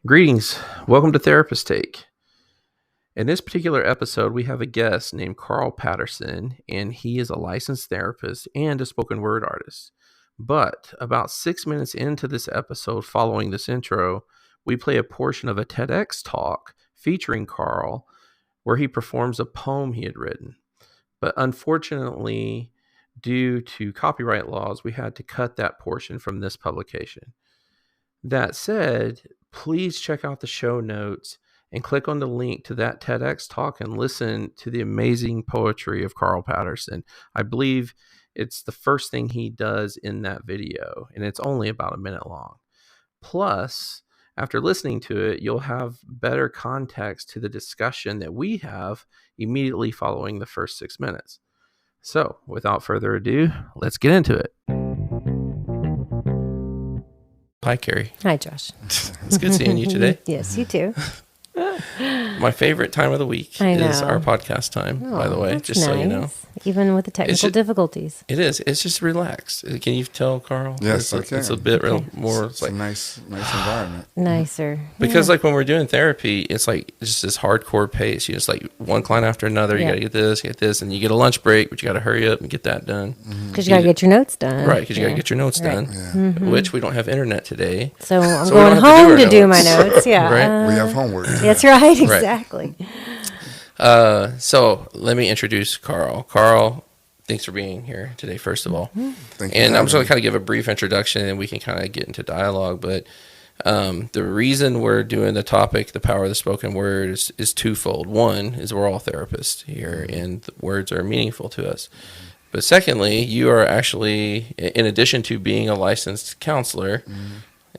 Greetings. Welcome to Therapist Take. In this particular episode, we have a guest named Carl Patterson, and he is a licensed therapist and a spoken word artist. But about 6 minutes into this episode, following this intro, we play a portion of a TEDx talk featuring Carl, where he performs a poem he had written. But unfortunately, due to copyright laws, we had to cut that portion from this publication. That said, please check out the show notes and click on the link to that TEDx talk and listen to the amazing poetry of Carl Patterson. I believe it's the first thing he does in that video, and it's only about a minute long. Plus, after listening to it, you'll have better context to the discussion that we have immediately following the first 6 minutes. So, without further ado, let's get into it. Hi, Carrie. Hi, Josh. It's good seeing you today. Yes, you too. My favorite time of the week is our podcast time, by the way, just nice. So you know. Even with the technical difficulties. It is. It's just relaxed. Can you tell, Carl? Yes, I can. It's a bit more. It's like a nice environment. Nicer. Because like when we're doing therapy, it's like just this hardcore pace. You just like one client after another. You got to get this, and you get a lunch break, but you got to hurry up and get that done. Because you got to get your notes done. Right, because you got to get your notes done, which we don't have internet today. So I'm going home to do my notes. Yeah. Right? We have homework. That's right, exactly. So let me introduce Carl. Carl, thanks for being here today, first of all. Thank you. And I'm just going to kind of give a brief introduction, and we can kind of get into dialogue. But the reason we're doing the topic, the power of the spoken word, is twofold. One is we're all therapists here, and the words are meaningful to us. But secondly, you are actually, in addition to being a licensed counselor,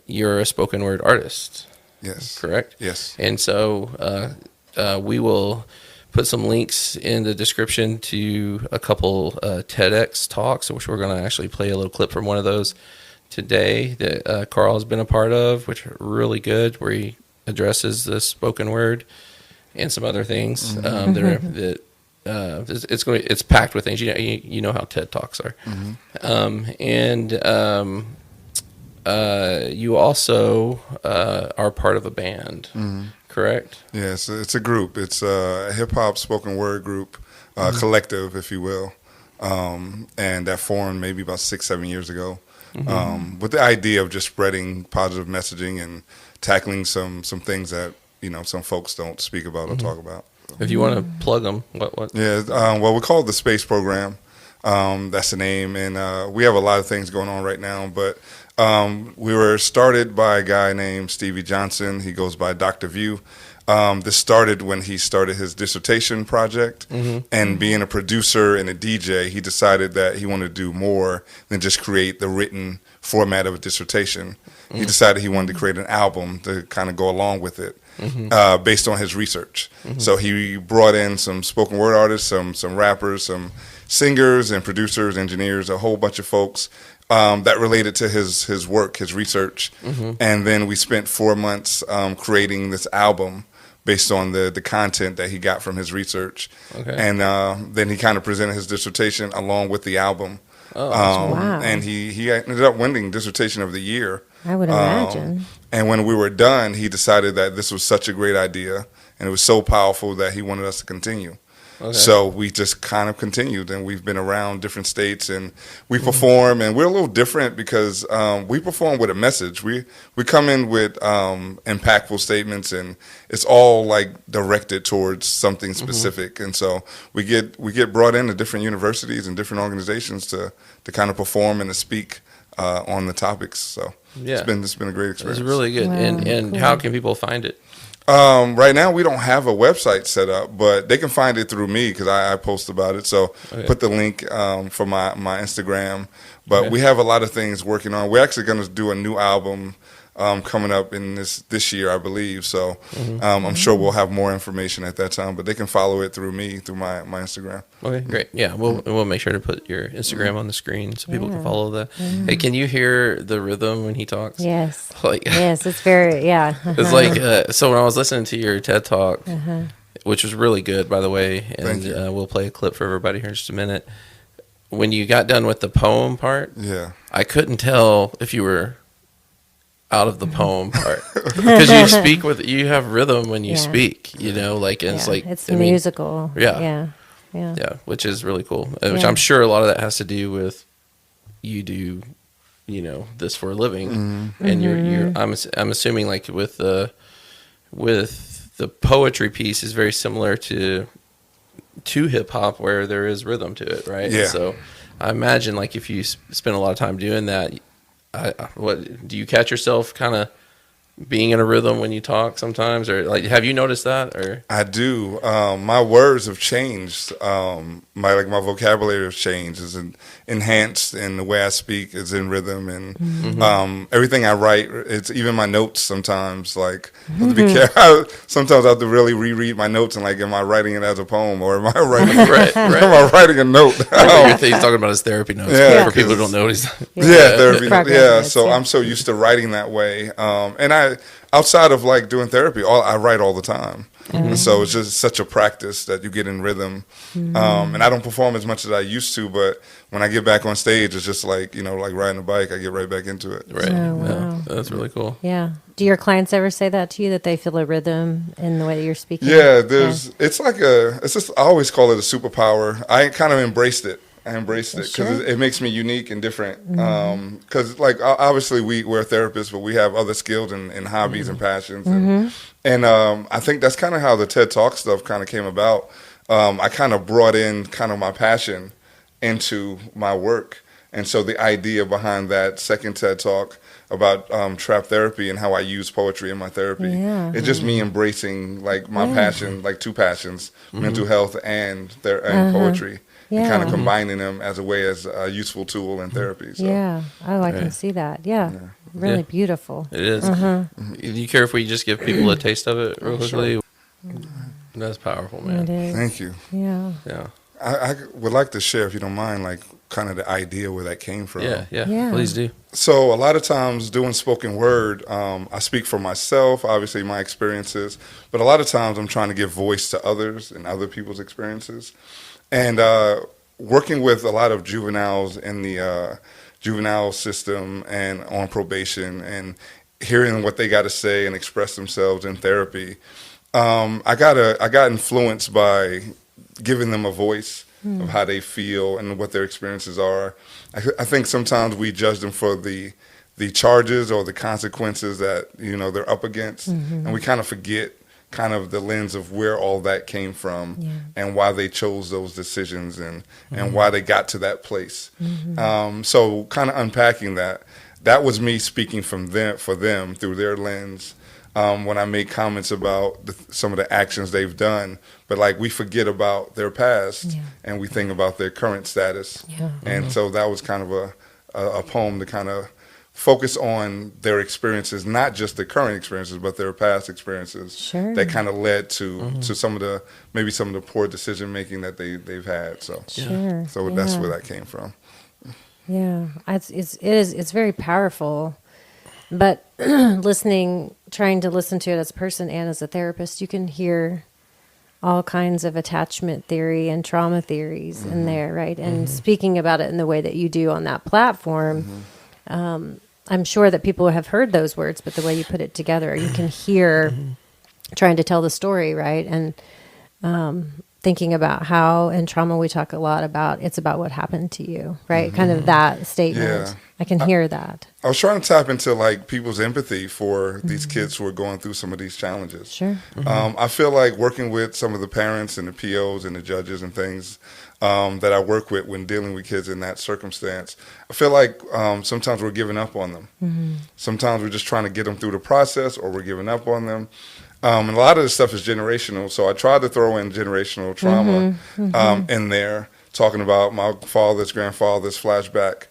you're a spoken word artist. Yes. Correct? Yes. And so we will put some links in the description to a couple TEDx talks, which we're going to actually play a little clip from one of those today that Carl has been a part of, which are really good, where he addresses the spoken word and some other things it's packed with things. You know how TED Talks are. You also are part of a band, correct? Yes, it's a group. It's a hip-hop spoken word group, collective, if you will, and that formed maybe about 6-7 years ago with the idea of just spreading positive messaging and tackling some things that some folks don't speak about or talk about. If you want to plug them, what? Yeah, well, we call it the Space Program. That's the name, and we have a lot of things going on right now, but we were started by a guy named Stevie Johnson. He goes by Dr. View. This started when he started his dissertation project, and being a producer and a DJ, he decided that he wanted to do more than just create the written format of a dissertation. He decided he wanted to create an album to kind of go along with it, based on his research. So he brought in some spoken word artists, some rappers, some singers and producers, engineers, a whole bunch of folks that related to his work, his research. And then we spent 4 months creating this album based on the content that he got from his research. And then he kind of presented his dissertation along with the album. Wow. And he ended up winning Dissertation of the Year. I would imagine. And when we were done, he decided that this was such a great idea and it was so powerful that he wanted us to continue. So we just kind of continued, and we've been around different states, and we perform, and we're a little different because we perform with a message. We come in with impactful statements, and it's all like directed towards something specific. And so we get brought into different universities and different organizations to kind of perform and to speak on the topics. So it's been a great experience. It's really good. Wow, and cool. How can people find it? Right now, we don't have a website set up, but they can find it through me because I post about it. So put the link for my Instagram. But we have a lot of things working on. We're actually going to do a new album coming up in this year, I believe. So I'm sure we'll have more information at that time. But they can follow it through me, through my Instagram. Okay, great. Yeah, we'll make sure to put your Instagram on the screen so people can follow that. Hey, can you hear the rhythm when he talks? Yes. Like, yes, it's very, It's like, so when I was listening to your TED Talk, which was really good, by the way, and we'll play a clip for everybody here in just a minute. When you got done with the poem part, Yeah, I couldn't tell if you were out of the poem part because you have rhythm when you speak, like, and it's like, it's musical. Yeah, which is really cool. Which I'm sure a lot of that has to do with you do, this for a living, and I'm assuming like with the poetry piece is very similar to hip hop where there is rhythm to it, right? Yeah. So I imagine like if you spend a lot of time doing that, what do you catch yourself kind of being in a rhythm when you talk sometimes, or like have you noticed that? Or I do. My words have changed. My vocabulary has changed. It's enhanced, and the way I speak is in rhythm, and everything I write. It's even my notes. Sometimes, like I have to be careful. Sometimes I have to really reread my notes and like, am I writing it as a poem or am I writing? Am I writing a note? he's talking about his therapy notes. For people who don't know, he's therapy. So I'm so used to writing that way, and outside of like doing therapy, I write all the time. And so it's just such a practice that you get in rhythm. And I don't perform as much as I used to, but when I get back on stage, it's just like, like riding a bike, I get right back into it. Right. Oh, wow. That's really cool. Yeah. Do your clients ever say that to you, that they feel a rhythm in the way that you're speaking? Yeah, it's like I always call it a superpower. I kind of embraced it. I embraced it because it makes me unique and different. Because like obviously we're therapists, but we have other skills and hobbies and passions. And I think that's kind of how the TED Talk stuff kind of came about. I kind of brought in kind of my passion into my work. And so the idea behind that second TED Talk about trap therapy and how I use poetry in my therapy, it's just me embracing like my passion, like two passions, mental health and poetry. And kind of combining them as a useful tool in therapy. So. Yeah. Oh, I can see that. Yeah. Really beautiful. It is. Do you care if we just give people a taste of it real quickly? That's powerful, man. It is. Thank you. Yeah. Yeah. I would like to share, if you don't mind, like kind of the idea where that came from. Yeah. Please do. So a lot of times doing spoken word, I speak for myself, obviously my experiences, but a lot of times I'm trying to give voice to others and other people's experiences. And working with a lot of juveniles in the juvenile system and on probation and hearing what they got to say and express themselves in therapy, I got influenced by giving them a voice of how they feel and what their experiences are. I think sometimes we judge them for the charges or the consequences that they're up against, and we kind of forget kind of the lens of where all that came from and why they chose those decisions and why they got to that place. So kind of unpacking that was me speaking for them through their lens. When I make comments about some of the actions they've done, but like we forget about their past and we think about their current status. And so that was kind of a poem to kind of focus on their experiences, not just the current experiences, but their past experiences that kind of led to some of the poor decision making that they've had. So that's where that came from. Yeah, it's very powerful. But trying to listen to it as a person and as a therapist, you can hear all kinds of attachment theory and trauma theories in there, right? And speaking about it in the way that you do on that platform, I'm sure that people have heard those words, but the way you put it together, you can hear trying to tell the story, right? And thinking about how in trauma we talk a lot about it's about what happened to you, right? Kind of that statement. Yeah. I can hear that. I was trying to tap into like people's empathy for these kids who are going through some of these challenges. Sure. I feel like working with some of the parents and the POs and the judges and things that I work with when dealing with kids in that circumstance, I feel like sometimes we're giving up on them. Sometimes we're just trying to get them through the process, or we're giving up on them. And a lot of this stuff is generational. So I tried to throw in generational trauma in there, talking about my father's grandfather's flashback,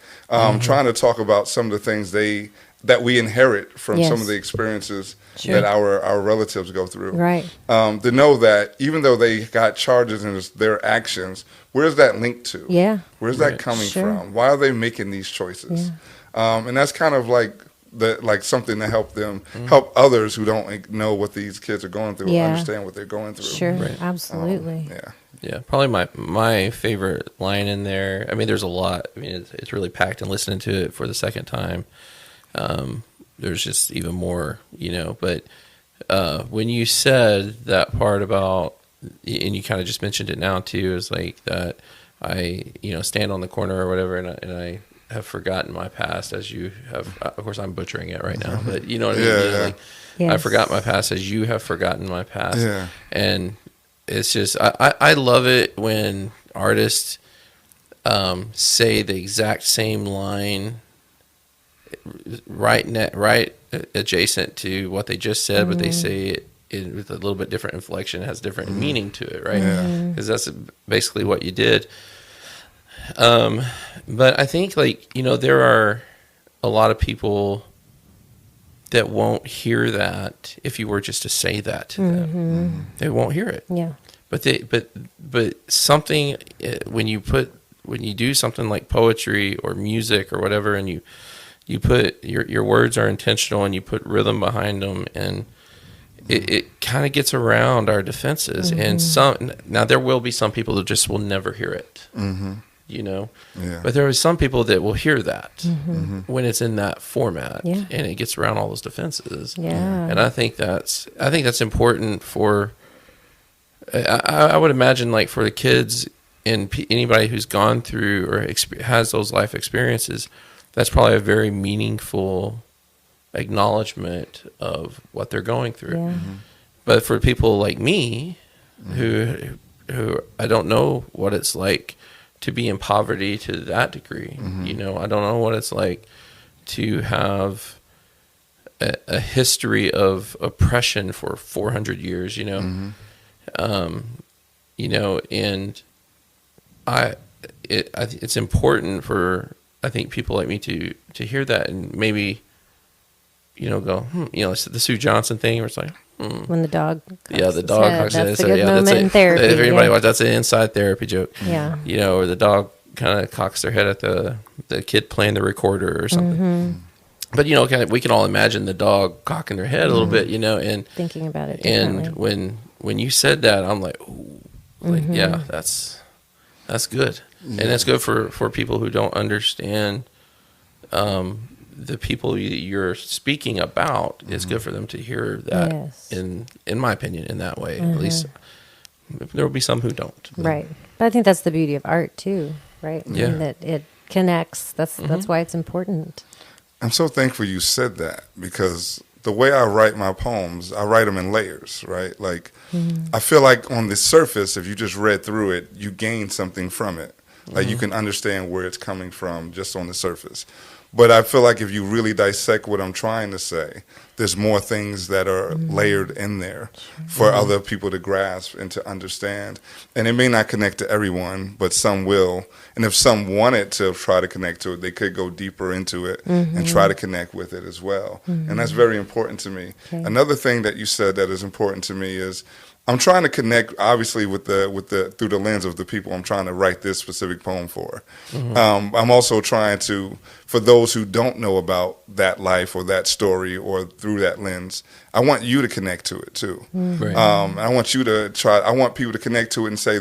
trying to talk about some of the things that we inherit from some of the experiences that our relatives go through. Right. To know that even though they got charges in their actions, where's that linked to? Yeah. Where's that coming from? Why are they making these choices? And that's kind of like something to help them, help others who don't know what these kids are going through, understand what they're going through. Sure, absolutely. Yeah, probably my favorite line in there. I mean, there's a lot. I mean, it's really packed, and listening to it for the second time, there's just even more, but when you said that part about, and you kind of just mentioned it now too, is like that I, stand on the corner or whatever, and I have forgotten my past as you have. Of course, I'm butchering it right now, but you know what I mean? Like, I forgot my past as you have forgotten my past. Yeah. And it's just, I love it when artists say the exact same line right adjacent to what they just said, but they say it with a little bit different inflection, has different meaning to it, right? Because that's basically what you did. But I think, like, there are a lot of people that won't hear that if you were just to say that to them. They won't hear it. Yeah. But something, when you do something like poetry or music or whatever, and you put your words are intentional and you put rhythm behind them, and it kind of gets around our defenses. And now there will be some people that just will never hear it. But there are some people that will hear that when it's in that format, and it gets around all those defenses. And I think that's important for, I would imagine, like, for the kids and anybody who's gone through or has those life experiences, that's probably a very meaningful acknowledgement of what they're going through. But for people like me, who I don't know what it's like to be in poverty to that degree. I don't know what it's like to have a history of oppression for 400 years, and it's important for, I think, people like me to hear that and maybe, go, the Sue Johnson thing where it's like, When the dog the dog cocks his head. That's a good moment in therapy. If anybody watch, that's an inside therapy joke. Yeah. Or the dog kind of cocks their head at the kid playing the recorder or something. But, we can all imagine the dog cocking their head a little bit, and thinking about it differently. And when you said that, I'm like, ooh, yeah, that's good. And that's good for people who don't understand the people you're speaking about. It's good for them to hear that, in my opinion, in that way. At least there will be some who don't. Right. But I think that's the beauty of art too, right? Yeah. And that it connects. That's why it's important. I'm so thankful you said that, because the way I write my poems, I write them in layers, right? Like, I feel like on the surface, if you just read through it, you gain something from it. Like, you can understand where it's coming from just on the surface. But I feel like if you really dissect what I'm trying to say, there's more things that are layered in there for other people to grasp and to understand. And it may not connect to everyone, but some will. And if some wanted to try to connect to it, they could go deeper into it and try to connect with it as well. And that's very important to me. Okay. Another thing that you said that is important to me is, I'm trying to connect, obviously, with the through the lens of the people I'm trying to write this specific poem for. I'm also trying to, for those who don't know about that life or that story or through that lens, I want you to connect to it too. Right. I want you to try. I want people to connect to it and say,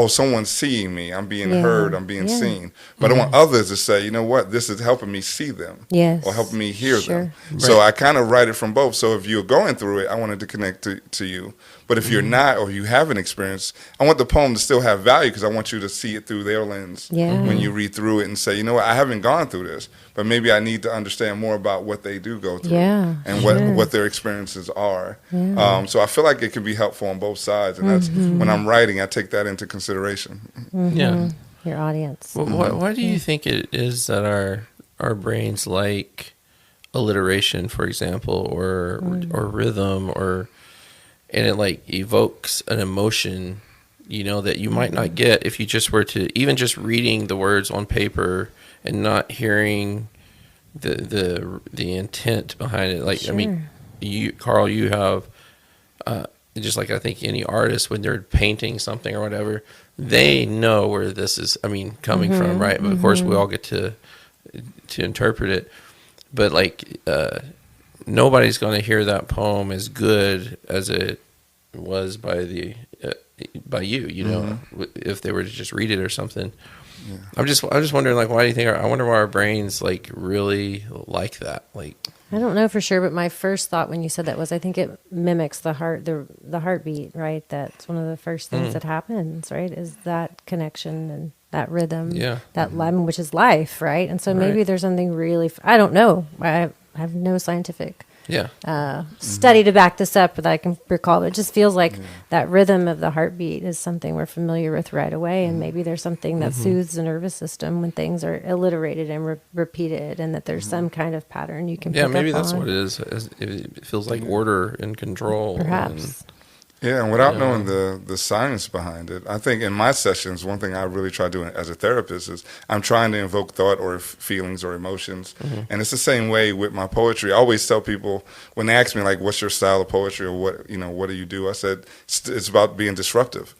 someone's seeing me. I'm being heard. I'm being seen. But I want others to say, you know what, this is helping me see them. Yes. Or helping me hear them. Right. So I kind of write it from both. So if you're going through it, I wanted to connect to you. But if you're not, or you haven't experienced, I want the poem to still have value, because I want you to see it through their lens when you read through it and say, you know what, I haven't gone through this, but maybe I need to understand more about what they do go through and what their experiences are. So I feel like it can be helpful on both sides. And that's when I'm writing, I take that into consideration. Yeah. Your audience. Well, why do you think it is that our brains like alliteration, for example, or rhythm, and it like evokes an emotion, that you might not get if you just were to, even just reading the words on paper and not hearing the intent behind it. Like, I mean, Carl, you have, just like I think any artist, when they're painting something or whatever, they know where this is, coming from, right? But of course we all get to interpret it. But like, nobody's going to hear that poem as good as it was by the by you, you know, if they were to just read it or something. Yeah. I'm just wondering, like, why do you think? I wonder why our brains like really like that. Like, I don't know for sure, but my first thought when you said that was, I think it mimics the heartbeat, right? That's one of the first things that happens, right? Is that connection and that rhythm, that which is life, right? And so maybe there's something really, I don't know. I have no scientific study to back this up that I can recall. It just feels like that rhythm of the heartbeat is something we're familiar with right away, and maybe there's something that soothes the nervous system when things are alliterated and repeated, and that there's some kind of pattern you can pick maybe up that's on. what it is. It feels like order and control. Perhaps. Yeah, and without knowing the science behind it, I think in my sessions, one thing I really try doing as a therapist is I'm trying to invoke thought or feelings or emotions. And it's the same way with my poetry. I always tell people when they ask me, like, what's your style of poetry or what do you do? I said, it's about being disruptive.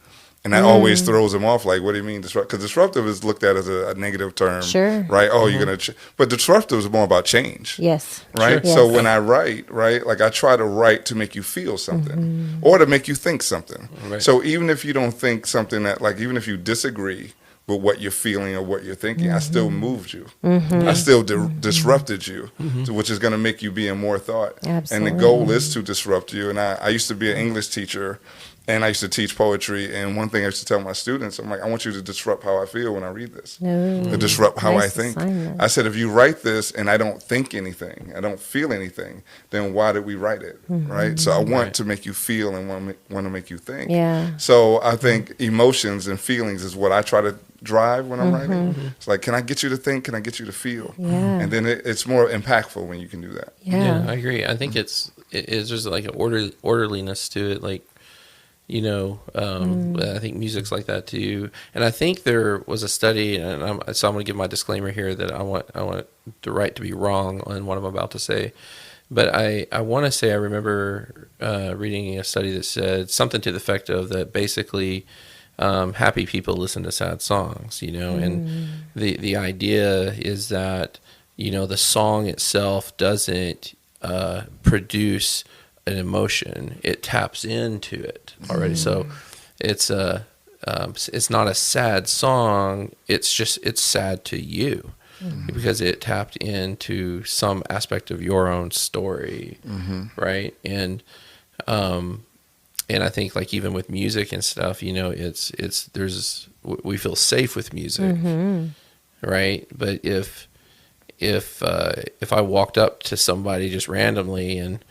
And that always throws them off. Like, what do you mean disrupt? Because disruptive is looked at as a negative term, right? Oh, you're gonna, but disruptive is more about change, yes, right? Sure. So Yes. when I write, right, like I try to write to make you feel something or to make you think something. Right. So even if you don't think something that, like, even if you disagree with what you're feeling or what you're thinking, I still moved you. I still disrupted you, which is going to make you be in more thought. Absolutely. And the goal is to disrupt you. And I used to be an English teacher. And I used to teach poetry, and one thing I used to tell my students, I'm like, I want you to disrupt how I feel when I read this. To disrupt how I think. Assignment. I said, if you write this and I don't think anything, I don't feel anything, then why did we write it, right? So I want to make you feel and want to make you think. Yeah. So I think emotions and feelings is what I try to drive when I'm writing. It's like, can I get you to think? Can I get you to feel? Yeah. And then it's more impactful when you can do that. Yeah. I agree. I think it's just like an orderliness to it, like. You know, I think music's like that too. And I think there was a study, and so I'm going to give my disclaimer here that I want the right to be wrong on what I'm about to say. But I want to say I remember reading a study that said something to the effect of that basically happy people listen to sad songs, you know, and the idea is that, you know, the song itself doesn't produce an emotion, it taps into it already. So it's not a sad song, it's sad to you because it tapped into some aspect of your own story, right? And I think, like, even with music and stuff, you know, we feel safe with music, right? But if I walked up to somebody just randomly and,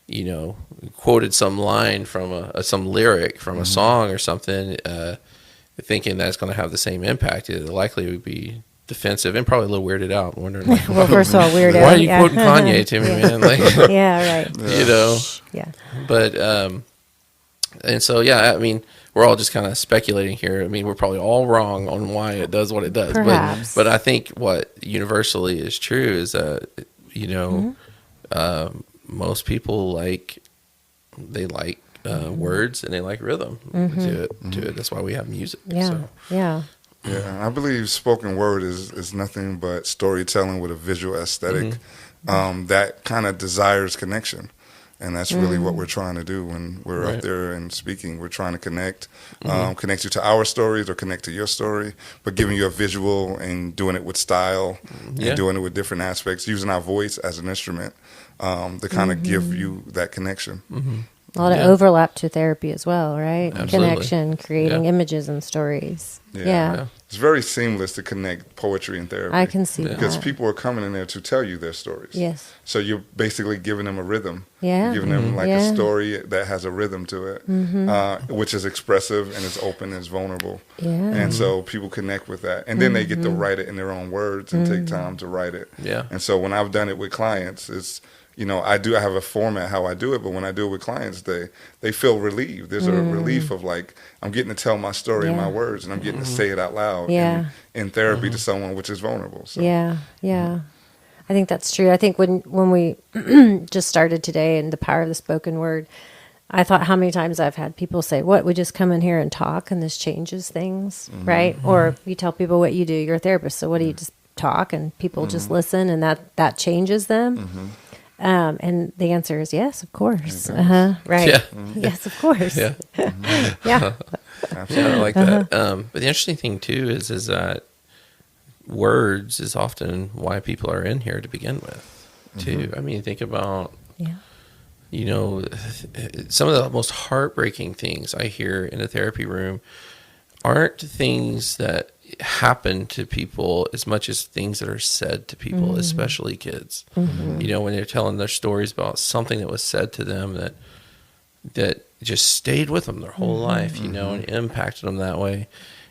you know, quoted some line from some lyric from a song or something, thinking that's going to have the same impact, it likely would be defensive and probably a little weirded out, wondering, like, Well, first of all, weird why are you quoting Kanye to me, man? Like, Yeah, right. you know. Yeah. But and so I mean, we're all just kind of speculating here. I mean, we're probably all wrong on why it does what it does. Perhaps. But I think what universally is true is that, you know, most people like words and they like rhythm to it. That's why we have music. Yeah. So. Yeah. Yeah, I believe spoken word is nothing but storytelling with a visual aesthetic that kind of desires connection. And that's really what we're trying to do when we're up there and speaking. We're trying to connect you to our stories or connect to your story, but giving you a visual and doing it with style and doing it with different aspects, using our voice as an instrument to kind of give you that connection. A lot of overlap to therapy as well, right? Absolutely. Connection, creating images and stories. Yeah. It's very seamless to connect poetry and therapy. I can see that. Because people are coming in there to tell you their stories. Yes. So you're basically giving them a rhythm. Yeah. You're giving them like a story that has a rhythm to it, which is expressive and it's open and it's vulnerable. Yeah. And so people connect with that. And then they get to write it in their own words and take time to write it. Yeah. And so when I've done it with clients, it's, you know, I have a format how I do it, but when I do it with clients, they feel relieved. There's a relief of, like, I'm getting to tell my story in my words, and I'm getting to say it out loud in therapy to someone, which is vulnerable. So. Yeah. I think that's true. I think when we just started today and the power of the spoken word, I thought how many times I've had people say, what, we just come in here and talk and this changes things, right? Or you tell people what you do, you're a therapist, so what do you just talk and people just listen and that changes them? And the answer is yes, of course. Right. Yeah. Yes, of course. Yeah. Yeah. Yeah, I like that. But the interesting thing too is that words is often why people are in here to begin with, too. I mean, think about, Yeah. Some of the most heartbreaking things I hear in a therapy room aren't things that happen to people as much as things that are said to people, especially kids. When they're telling their stories about something that was said to them that just stayed with them their whole life, and impacted them that way.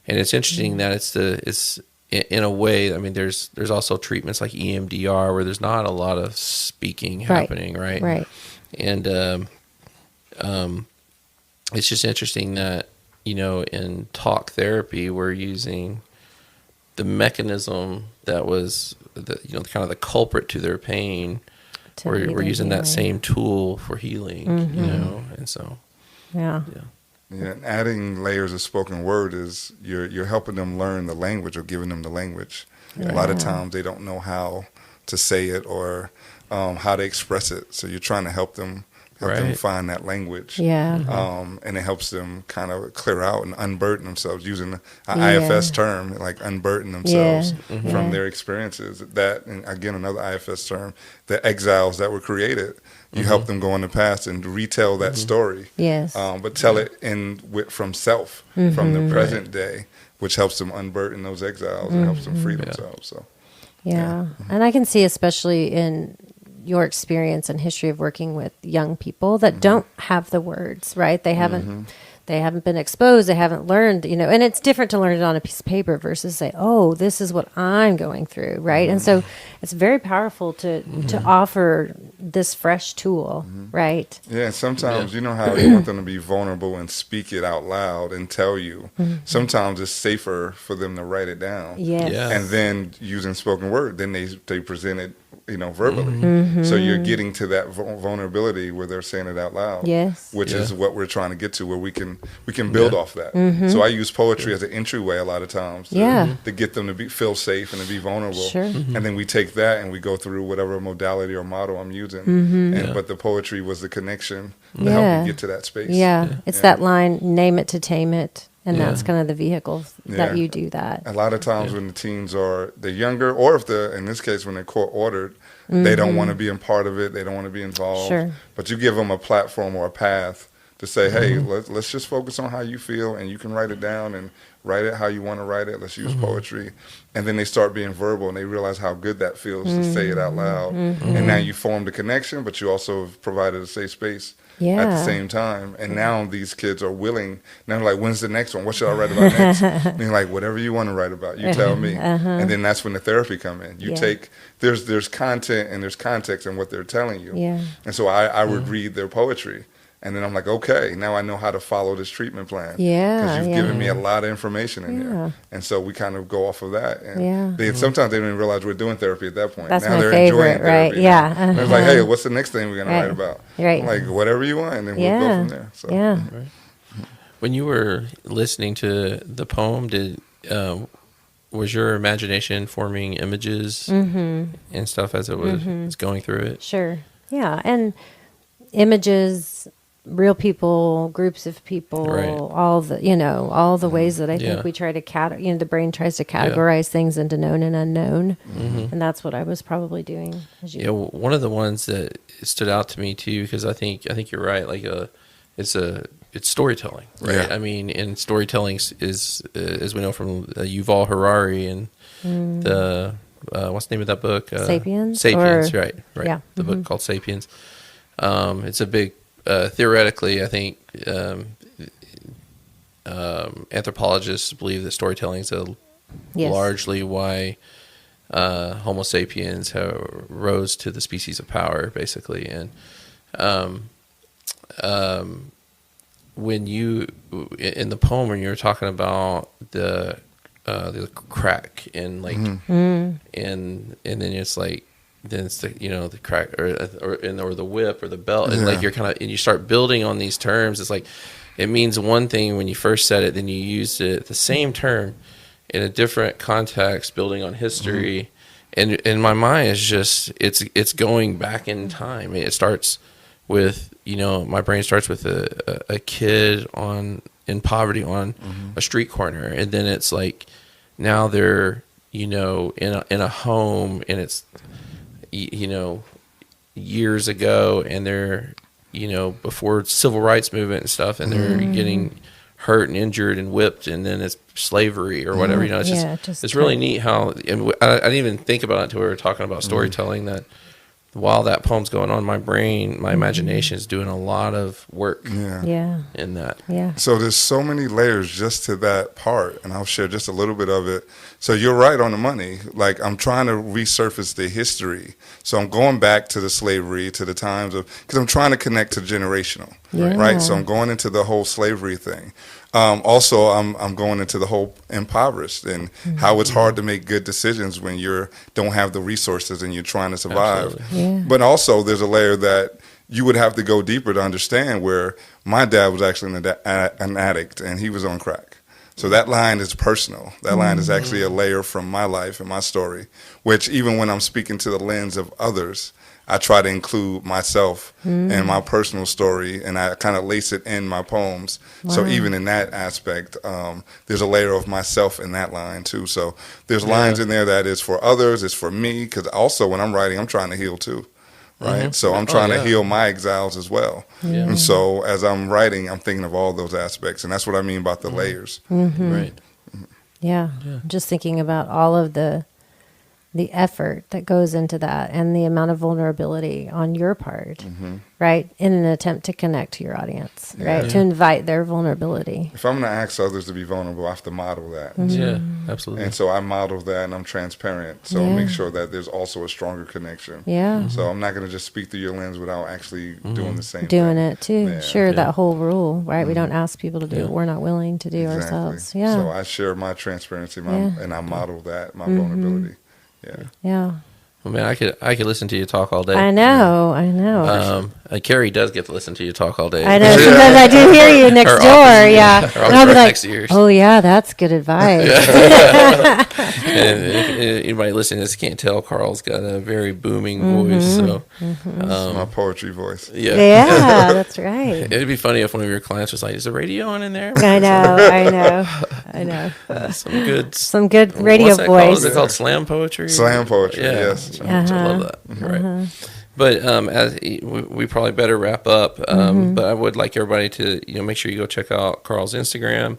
And it's interesting that it's in a way, I mean, there's also treatments like EMDR where there's not a lot of speaking happening, right? Right. And it's just interesting that, in talk therapy, we're using the mechanism that was kind of the culprit to their pain. We're using that same tool for healing, and so. Yeah. Yeah, and adding layers of spoken word is you're helping them learn the language or giving them the language. A lot of times they don't know how to say it or how to express it. So you're trying to help them find that language. Yeah. And it helps them kind of clear out and unburden themselves using an IFS term, like unburden themselves from their experiences. That, and again, another IFS term, the exiles that were created. You help them go in the past and retell that story. Yes. But tell it from self, from the present day, which helps them unburden those exiles and helps them free themselves. So. Yeah. And I can see, especially in your experience and history of working with young people that don't have the words, right? They haven't been exposed. They haven't learned, and it's different to learn it on a piece of paper versus say, oh, this is what I'm going through. Right. And so it's very powerful to offer this fresh tool. Right. Yeah. And sometimes, you know how you want them to be vulnerable and speak it out loud and tell you. Sometimes it's safer for them to write it down. Yes. Yeah. And then using spoken word, then they present it, verbally. So you're getting to that vulnerability where they're saying it out loud. Yes. Which is what we're trying to get to, where we can build off that. So I use poetry as an entryway a lot of times to get them to feel safe and to be vulnerable. Sure. And then we take that and we go through whatever modality or model I'm using. But the poetry was the connection to help me get to that space. Yeah. It's that line, name it to tame it. And that's kind of the vehicle that you do that. A lot of times when the teens they're younger, or if in this case, when they're court ordered, they don't want to be a part of it. They don't want to be involved. Sure. But you give them a platform or a path to say, hey, let's just focus on how you feel, and you can write it down and write it how you want to write it. Let's use poetry. And then they start being verbal, and they realize how good that feels to say it out loud. And now you formed a connection, but you also have provided a safe space at the same time. And now these kids are willing. Now they're like, when's the next one? What should I write about next? And you're like, whatever you want to write about, you tell me. And then that's when the therapy come in. You take, there's content and there's context in what they're telling you. Yeah. And so I would read their poetry. And then I'm like, okay, now I know how to follow this treatment plan. Yeah. Because you've given me a lot of information in here. And so we kind of go off of that. And sometimes they don't even realize we're doing therapy at that point. That's now my they're favorite, enjoying therapy. right? Yeah. And it's like, hey, what's the next thing we're going to write about? Right. I'm like, whatever you want, and then we'll go from there. So. Yeah. When you were listening to the poem, was your imagination forming images and stuff as it was going through it? Sure. Yeah. And images, real people, groups of people, all the ways that I think we try to the brain tries to categorize things into known and unknown. And that's what I was probably doing. One of the ones that stood out to me too, because I think you're right. Like it's storytelling, right? I mean, and storytelling is as we know from Yuval Harari and the what's the name of that book? Sapiens. Right. Yeah. The book called Sapiens. It's a big theoretically, I think anthropologists believe that storytelling is largely why Homo sapiens rose to the species of power, basically. And when you in the poem, when you were talking about the crack and like and then it's like. Then it's the crack or the whip or the belt, and like you're kind of and you start building on these terms. It's like it means one thing when you first said it, then you used it the same term in a different context, building on history. And in my mind, it's just it's going back in time. It starts with my brain starts with a kid on in poverty on a street corner, and then it's like now they're in a home, and it's years ago, and they're before civil rights movement and stuff, and they're getting hurt and injured and whipped, and then it's slavery or whatever. It's really neat how, and I didn't even think about it until we were talking about storytelling, that while that poem's going on, my brain, my imagination is doing a lot of work in that. Yeah. So there's so many layers just to that part, and I'll share just a little bit of it. So you're right on the money. Like, I'm trying to resurface the history. So I'm going back to the slavery, to the times of, because I'm trying to connect to generational, right? So I'm going into the whole slavery thing. Also, I'm going into the whole impoverished and how it's hard to make good decisions when you don't have the resources and you're trying to survive. But also, there's a layer that you would have to go deeper to understand, where my dad was actually an addict and he was on crack. So that line is personal. That line is actually a layer from my life and my story, which even when I'm speaking to the lens of others, I try to include myself and my personal story, and I kind of lace it in my poems. So even in that aspect, there's a layer of myself in that line too. So there's lines in there that is for others, it's for me, because also when I'm writing, I'm trying to heal too, right? So I'm trying to heal my exiles as well. And so as I'm writing, I'm thinking of all those aspects, and that's what I mean about the layers. Right. Yeah. Just thinking about all of the effort that goes into that, and the amount of vulnerability on your part, right? In an attempt to connect to your audience, right? To invite their vulnerability. If I'm going to ask others to be vulnerable, I have to model that. Yeah, absolutely. And so I model that, and I'm transparent. So I make sure that there's also a stronger connection. Yeah. So I'm not going to just speak through your lens without actually doing the same Doing thing. it too. Yeah. Sure, that whole rule, right? We don't ask people to do what we're not willing to do ourselves. Yeah. So I share my transparency, and I model that, my vulnerability. Yeah. Well, man, I could listen to you talk all day. I know. Carrie does get to listen to you talk all day. I know. Sometimes I do hear you next door. And I'll be like, oh yeah, that's good advice. And anybody listening to this can't tell, Carl's got a very booming voice. So my poetry voice. Yeah, that's right. It'd be funny if one of your clients was like, "Is the radio on in there?" I know. Some good radio What's that voice. called? Is it called slam poetry? Slam poetry, yes. I love that. Right. But as we probably better wrap up. But I would like everybody to make sure you go check out Carl's Instagram,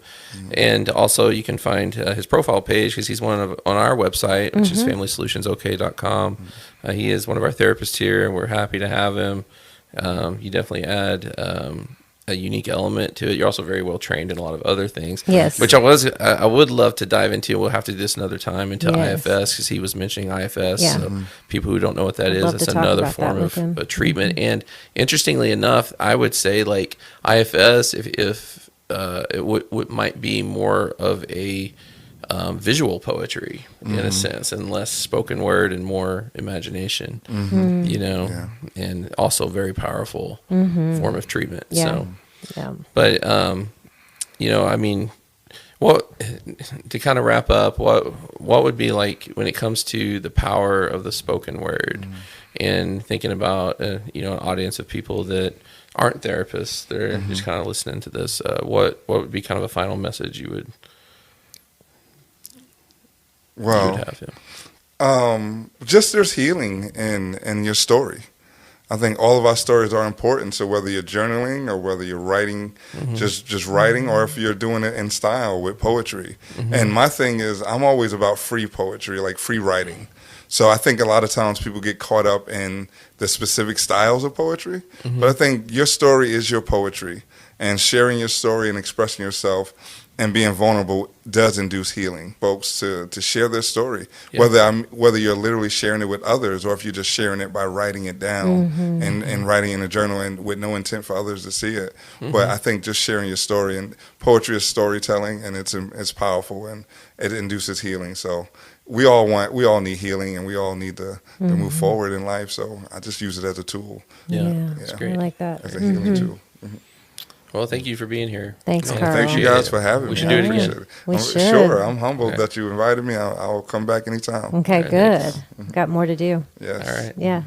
and also you can find his profile page, because he's on our website, which is FamilySolutionsOK.com. He is one of our therapists here, and we're happy to have him. You definitely add a unique element to it. You're also very well trained in a lot of other things. Yes. Which I would love to dive into. We'll have to do this another time, into IFS, because he was mentioning IFS. Yeah. So people who don't know what that I'd is, love it's to talk another about form that of with a treatment. And interestingly enough, I would say like IFS, if it might be more of a visual poetry in a sense, and less spoken word and more imagination, and also very powerful form of treatment. So, but, I mean, to kind of wrap up, what would be like when it comes to the power of the spoken word, and thinking about, an audience of people that aren't therapists, they're just kind of listening to this, what would be kind of a final message you would have? Just there's healing in your story. I think all of our stories are important. So whether you're journaling or whether you're writing, just writing, or if you're doing it in style with poetry. And my thing is, I'm always about free poetry, like free writing. So I think a lot of times people get caught up in the specific styles of poetry. But I think your story is your poetry, and sharing your story and expressing yourself and being vulnerable does induce healing. Folks to share their story, whether you're literally sharing it with others, or if you're just sharing it by writing it down and writing in a journal, and with no intent for others to see it. But I think just sharing your story, and poetry is storytelling, and it's powerful, and it induces healing. So we all need healing, and we all need to move forward in life. So I just use it as a tool. That's great. I like that. As a healing tool. Well, thank you for being here. Thanks, Carl. Thank you guys for having me. We should do it again. We should. Sure. I'm humbled that you invited me. I'll come back anytime. Okay, good. Got more to do. Yes. All right. Yeah.